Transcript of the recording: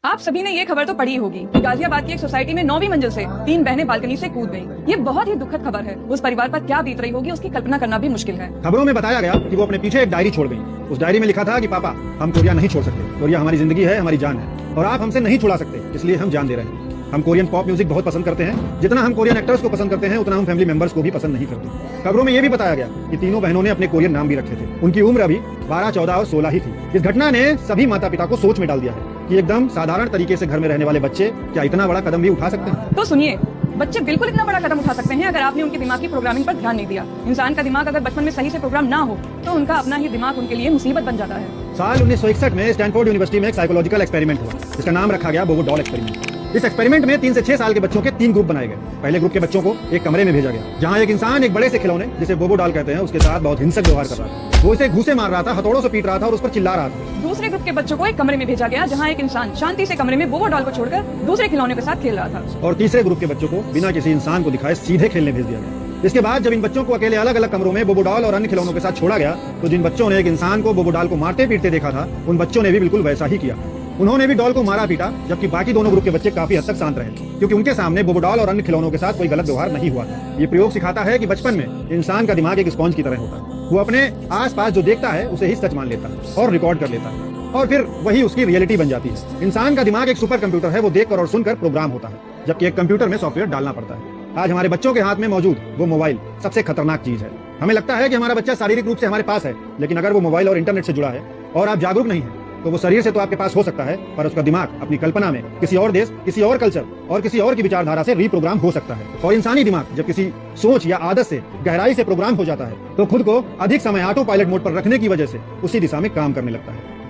आप सभी ने ये खबर तो पढ़ी होगी कि गाजियाबाद की एक सोसाइटी में 9वीं मंजिल से 3 बहनें बालकनी से कूद गईं। ये बहुत ही दुखद खबर है। उस परिवार पर क्या बीत रही होगी उसकी कल्पना करना भी मुश्किल है। खबरों में बताया गया कि वो अपने पीछे एक डायरी छोड़ गई। उस डायरी में लिखा था कि पापा, हम कोरिया नहीं छोड़ सकते। कोरिया हमारी जिंदगी है, हमारी जान है और आप हमसे नहीं छुड़ा सकते, इसलिए हम जान दे रहे हैं। हम कोरियन पॉप म्यूजिक बहुत पसंद करते हैं। जितना हम कोरियन एक्टर्स को पसंद करते हैं उतना हम फैमिली मेंबर्स को भी पसंद नहीं करते। खबरों में ये भी बताया गया कि तीनों बहनों ने अपने कोरियन नाम भी रखे थे। उनकी उम्र अभी 12, 14 और 16 ही थी। इस घटना ने सभी माता पिता को सोच में डाल दिया है कि एकदम साधारण तरीके से घर में रहने वाले बच्चे क्या इतना बड़ा कदम भी उठा सकते हैं। तो सुनिए, बच्चे बिल्कुल इतना बड़ा कदम उठा सकते हैं अगर आपने उनके दिमाग की प्रोग्रामिंग पर ध्यान नहीं दिया। इंसान का दिमाग अगर बचपन में सही से प्रोग्राम ना हो तो उनका अपना ही दिमाग उनके लिए मुसीबत बन जाता है। साल 1961 में स्टैनफोर्ड यूनिवर्सिटी में एक साइकोलॉजिकल एक्सपेरिमेंट हुआ, जिसका नाम रखा गया बोबो डॉल एक्सपेरिमेंट। इस एक्सपेरिमेंट में 3 से 6 साल के बच्चों के 3 ग्रुप बनाए गए। पहले ग्रुप के बच्चों को एक कमरे में भेजा गया जहां एक इंसान एक बड़े से खिलौने, जिसे बोबो डॉल कहते हैं, उसके साथ बहुत हिंसक व्यवहार कर रहा था। वो इसे घूंसे मार रहा था, हथौड़ों से पीट रहा था और उस पर चिल्ला रहा था। दूसरे ग्रुप के बच्चों को एक कमरे में भेजा गया जहाँ एक इंसान शांति से कमरे में बोबो डॉल को छोड़कर दूसरे खिलौने के साथ खेल रहा था। और तीसरे ग्रुप के बच्चों को बिना किसी इंसान को दिखाए सीधे खेलने भेज दिया गया। इसके बाद जब इन बच्चों को अकेले अलग अलग कमरों में बोबो डॉल और अन्य खिलौनों के साथ छोड़ा गया तो जिन बच्चों ने एक इंसान को बोबो डॉल को मारते पीटते देखा था, उन बच्चों ने भी बिल्कुल वैसा ही किया। उन्होंने भी डॉल को मारा पीटा, जबकि बाकी दोनों ग्रुप के बच्चे काफी हद तक शांत रहे, क्योंकि उनके सामने बोबो डॉल और अन्य खिलौनों के साथ कोई गलत व्यवहार नहीं हुआ था। ये प्रयोग सिखाता है कि बचपन में इंसान का दिमाग एक स्पॉन्ज की तरह होता है। वो अपने आसपास जो देखता है उसे ही सच मान लेता है और रिकॉर्ड कर लेता है और फिर वही उसकी रियलिटी बन जाती है। इंसान का दिमाग एक सुपर कंप्यूटर है, वो देखकर और सुनकर प्रोग्राम होता है, जबकि एक कंप्यूटर में सॉफ्टवेयर डालना पड़ता है। आज हमारे बच्चों के हाथ में मौजूद वो मोबाइल सबसे खतरनाक चीज है। हमें लगता है कि हमारा बच्चा शारीरिक रूप से हमारे पास है, लेकिन अगर वो मोबाइल और इंटरनेट से जुड़ा है और आप जागरूक नहीं है तो वो शरीर से तो आपके पास हो सकता है, पर उसका दिमाग अपनी कल्पना में किसी और देश, किसी और कल्चर और किसी और की विचारधारा से रीप्रोग्राम हो सकता है। और इंसानी दिमाग जब किसी सोच या आदत से गहराई से प्रोग्राम हो जाता है तो खुद को अधिक समय ऑटो पायलट मोड पर रखने की वजह से उसी दिशा में काम करने लगता है।